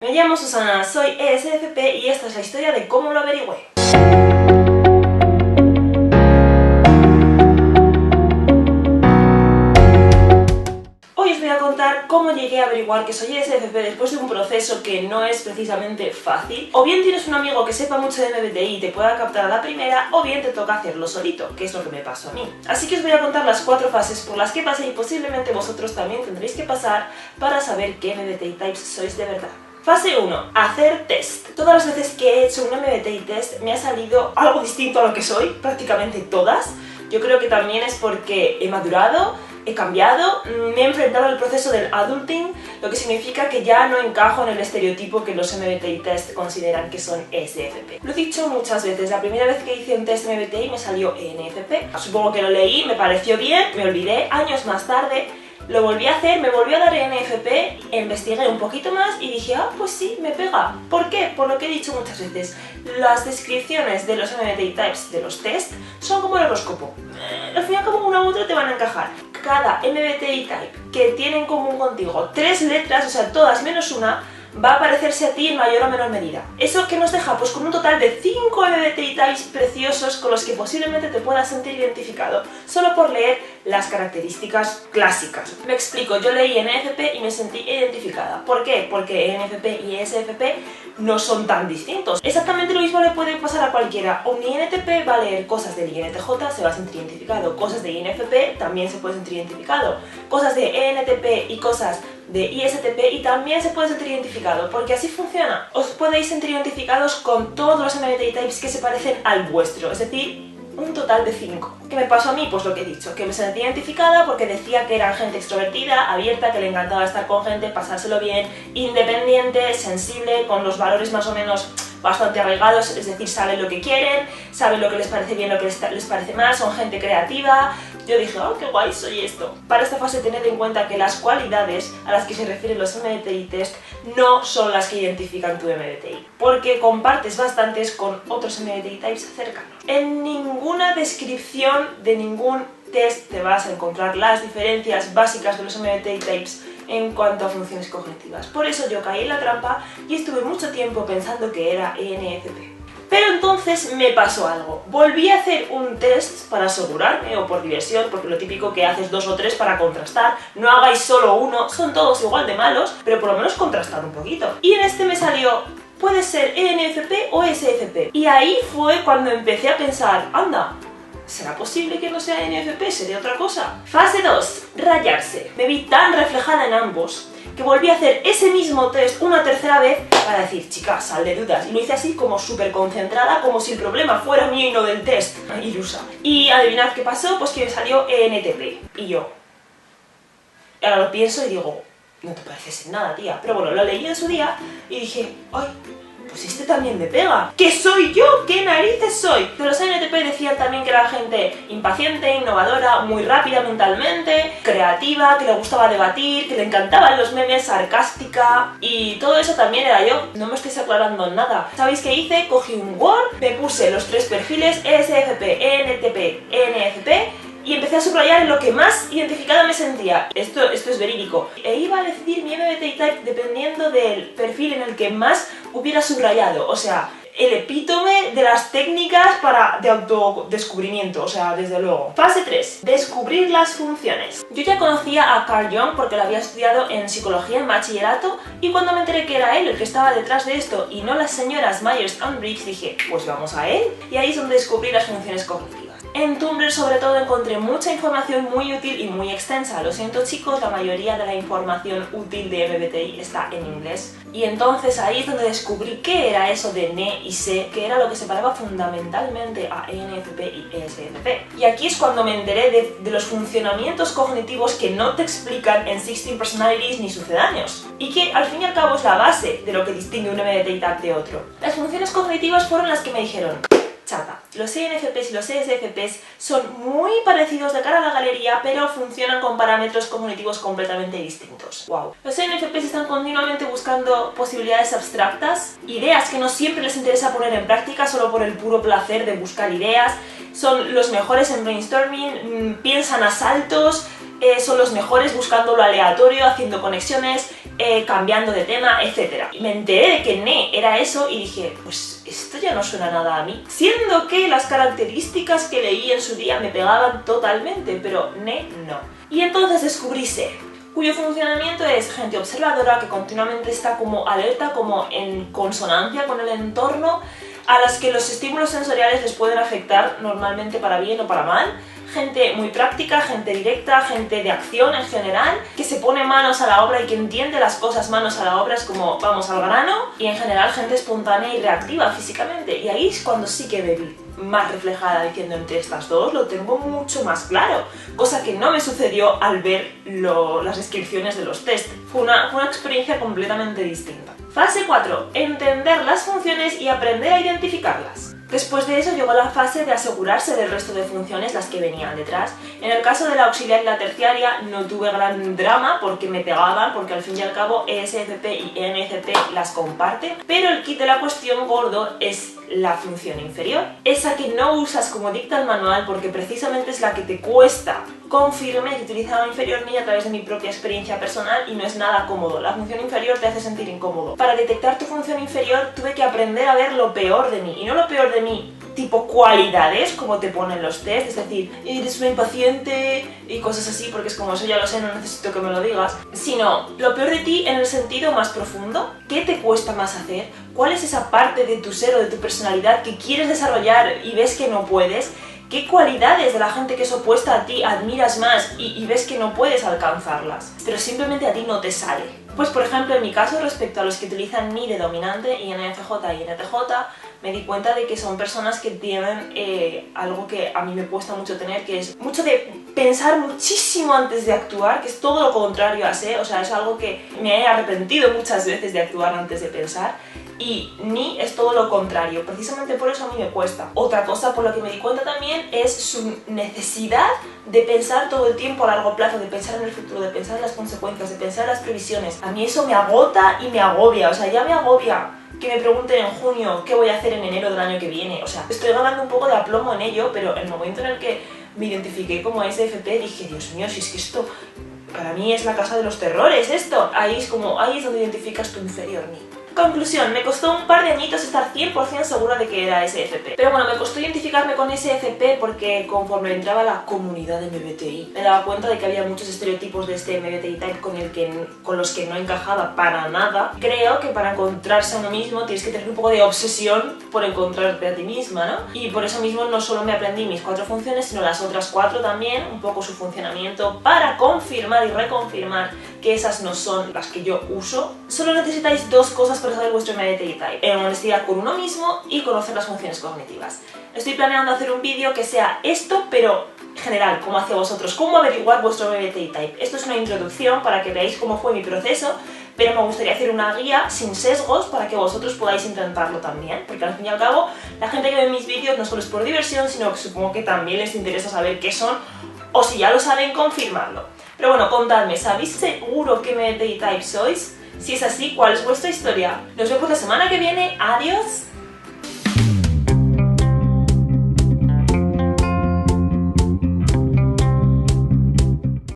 Me llamo Susana, soy ESFP y esta es la historia de cómo lo averigüé. Hoy os voy a contar cómo llegué a averiguar que soy ESFP después de un proceso que no es precisamente fácil. O bien tienes un amigo que sepa mucho de MBTI y te pueda captar a la primera, o bien te toca hacerlo solito, que es lo que me pasó a mí. Así que os voy a contar las 4 fases por las que pasé y posiblemente vosotros también tendréis que pasar para saber qué MBTI types sois de verdad. Fase 1. Hacer test. Todas las veces que he hecho un MBTI test me ha salido algo distinto a lo que soy, prácticamente todas. Yo creo que también es porque he madurado, he cambiado, me he enfrentado al proceso del adulting, lo que significa que ya no encajo en el estereotipo que los MBTI test consideran que son ESFP. Lo he dicho muchas veces, la primera vez que hice un test MBTI me salió ENFP. Supongo que lo leí, me pareció bien, me olvidé, años más tarde lo volví a hacer, me volvió a dar ENFP, investigué un poquito más y dije, pues sí, me pega. ¿Por qué? Por lo que he dicho muchas veces, las descripciones de los MBTI types de los test son como el horóscopo. Al fin y al cabo, una u otra te van a encajar. Cada MBTI type que tiene en común contigo 3 letras, o sea, todas menos una, va a parecerse a ti en mayor o menor medida. ¿Eso que nos deja? Pues con un total de 5 MBTI types preciosos con los que posiblemente te puedas sentir identificado, solo por leer las características clásicas. Me explico, yo leí ENFP y me sentí identificada. ¿Por qué? Porque ENFP y ESFP no son tan distintos. Exactamente lo mismo le puede pasar a cualquiera. Un INTP va a leer cosas del INTJ, se va a sentir identificado. Cosas de INFP también se puede sentir identificado. Cosas de ENTP y cosas de ISTP y también se puede sentir identificado, porque así funciona. Os podéis sentir identificados con todos los MBTI types que se parecen al vuestro, es decir, un total de 5. ¿Qué me pasó a mí? Pues lo que he dicho, que me sentí identificada porque decía que eran gente extrovertida, abierta, que le encantaba estar con gente, pasárselo bien, independiente, sensible, con los valores más o menos bastante arraigados, es decir, saben lo que quieren, saben lo que les parece bien, lo que les parece mal, son gente creativa. Yo dije, oh, qué guay, soy esto. Para esta fase tened en cuenta que las cualidades a las que se refieren los MBTI test no son las que identifican tu MBTI, porque compartes bastantes con otros MBTI types cercanos. En ninguna descripción de ningún test te vas a encontrar las diferencias básicas de los MBTI types en cuanto a funciones cognitivas. Por eso yo caí en la trampa y estuve mucho tiempo pensando que era ENFP. Pero entonces me pasó algo. Volví a hacer un test para asegurarme, o por diversión, porque lo típico que haces 2 o 3 para contrastar. No hagáis solo uno, son todos igual de malos, pero por lo menos contrastar un poquito. Y en este me salió, puede ser ENFP o SFP. Y ahí fue cuando empecé a pensar, anda, ¿será posible que no sea ENFP? ¿Sería otra cosa? Fase 2. Rayarse. Me vi tan reflejada en ambos que volví a hacer ese mismo test una tercera vez para decir, chica, sal de dudas. Y lo hice así como súper concentrada, como si el problema fuera mío y no del test. Ilusa. Y adivinad qué pasó, pues que me salió ENTP. Y yo, ahora lo pienso y digo, no te pareces en nada, tía. Pero bueno, lo leí en su día y dije, ay, pues este también me pega. ¿Qué soy yo? ¿Qué narices soy? De los ENTP decían también que era gente impaciente, innovadora, muy rápida mentalmente, creativa, que le gustaba debatir, que le encantaban los memes, sarcástica, y todo eso también era yo. No me estáis aclarando nada. ¿Sabéis qué hice? Cogí un Word, me puse los 3 perfiles, ESFP, ENTP, ENFP, y empecé a subrayar en lo que más identificada me sentía. Esto es verídico. E iba a decidir mi MBTI type dependiendo del perfil en el que más hubiera subrayado. O sea, el epítome de las técnicas de autodescubrimiento, o sea, desde luego. Fase 3. Descubrir las funciones. Yo ya conocía a Carl Jung porque lo había estudiado en psicología en bachillerato, y cuando me enteré que era él el que estaba detrás de esto y no las señoras Myers and Briggs, dije, pues vamos a él. Y ahí es donde descubrí las funciones cognitivas. En Tumblr sobre todo encontré mucha información muy útil y muy extensa. Lo siento chicos, la mayoría de la información útil de MBTI está en inglés. Y entonces ahí es donde descubrí qué era eso de NE y SE, que era lo que separaba fundamentalmente a ENFP y ESFP. Y aquí es cuando me enteré de los funcionamientos cognitivos que no te explican en 16 Personalities ni sucedáneos, y que al fin y al cabo es la base de lo que distingue un MBTI type de otro. Las funciones cognitivas fueron las que me dijeron, chata, los ENFPs y los ESFPs son muy parecidos de cara a la galería, pero funcionan con parámetros cognitivos completamente distintos. Wow. Los ENFPs están continuamente buscando posibilidades abstractas, ideas que no siempre les interesa poner en práctica solo por el puro placer de buscar ideas. Son los mejores en brainstorming, piensan a saltos, son los mejores buscando lo aleatorio, haciendo conexiones, cambiando de tema, etc. Y me enteré de que NE era eso y dije, pues esto ya no suena nada a mí. Siendo que las características que leí en su día me pegaban totalmente, pero NE no. Y entonces descubrí SER, cuyo funcionamiento es gente observadora que continuamente está como alerta, como en consonancia con el entorno, a las que los estímulos sensoriales les pueden afectar normalmente para bien o para mal. Gente muy práctica, gente directa, gente de acción en general, que se pone manos a la obra y que entiende las cosas manos a la obra, es como vamos al grano, y en general gente espontánea y reactiva físicamente. Y ahí es cuando sí que me vi más reflejada diciendo entre estas dos, lo tengo mucho más claro, cosa que no me sucedió al ver las descripciones de los test. Fue una experiencia completamente distinta. Fase 4. Entender las funciones y aprender a identificarlas. Después de eso llegó la fase de asegurarse del resto de funciones, las que venían detrás. En el caso de la auxiliar y la terciaria no tuve gran drama porque me pegaban, porque al fin y al cabo ESFP y ENFP las comparten, pero el kit de la cuestión gordo es la función inferior, esa que no usas como dicta el manual porque precisamente es la que te cuesta. Confirme que utilizaba inferior ni a través de mi propia experiencia personal y no es nada cómodo. La función inferior te hace sentir incómodo. Para detectar tu función inferior tuve que aprender a ver lo peor de mí, y no lo peor de mí tipo cualidades como te ponen los test, es decir, eres una impaciente y cosas así, porque es como eso ya lo sé, no necesito que me lo digas, sino lo peor de ti en el sentido más profundo. ¿Qué te cuesta más hacer? ¿Cuál es esa parte de tu ser o de tu personalidad que quieres desarrollar y ves que no puedes? ¿Qué cualidades de la gente que es opuesta a ti admiras más y ves que no puedes alcanzarlas, pero simplemente a ti no te sale? Pues por ejemplo en mi caso, respecto a los que utilizan NI de dominante y NFJ y NTJ, me di cuenta de que son personas que tienen algo que a mí me cuesta mucho tener, que es mucho de pensar muchísimo antes de actuar, que es todo lo contrario a SER, o sea, es algo que me he arrepentido muchas veces de actuar antes de pensar. Y NI es todo lo contrario, precisamente por eso a mí me cuesta. Otra cosa por la que me di cuenta también es su necesidad de pensar todo el tiempo a largo plazo, de pensar en el futuro, de pensar en las consecuencias, de pensar en las previsiones. A mí eso me agota y me agobia, o sea, ya me agobia que me pregunten en junio qué voy a hacer en enero del año que viene. O sea, estoy ganando un poco de aplomo en ello, pero en el momento en el que me identifiqué como SFP dije, Dios mío, si es que esto para mí es la casa de los terrores, esto. Ahí es donde identificas tu inferior NI. Conclusión, me costó un par de añitos estar 100% segura de que era SFP. Pero bueno, me costó identificarme con SFP porque conforme entraba a la comunidad de MBTI, me daba cuenta de que había muchos estereotipos de este MBTI type con los que no encajaba para nada. Creo que para encontrarse a uno mismo tienes que tener un poco de obsesión por encontrarte a ti misma, ¿no? Y por eso mismo no solo me aprendí mis 4 funciones, sino las otras 4 también, un poco su funcionamiento, para confirmar y reconfirmar que esas no son las que yo uso. Solo necesitáis 2 cosas para saber vuestro MBTI type: en honestidad con uno mismo y conocer las funciones cognitivas. Estoy planeando hacer un vídeo que sea esto, pero general, como hacia vosotros, cómo averiguar vuestro MBTI type. Esto es una introducción para que veáis cómo fue mi proceso, pero me gustaría hacer una guía sin sesgos para que vosotros podáis intentarlo también, porque al fin y al cabo la gente que ve mis vídeos no solo es por diversión, sino que supongo que también les interesa saber qué son, o si ya lo saben, confirmarlo. Pero bueno, contadme, ¿sabéis seguro qué MBTI type sois? Si es así, ¿cuál es vuestra historia? Nos vemos la semana que viene. ¡Adiós!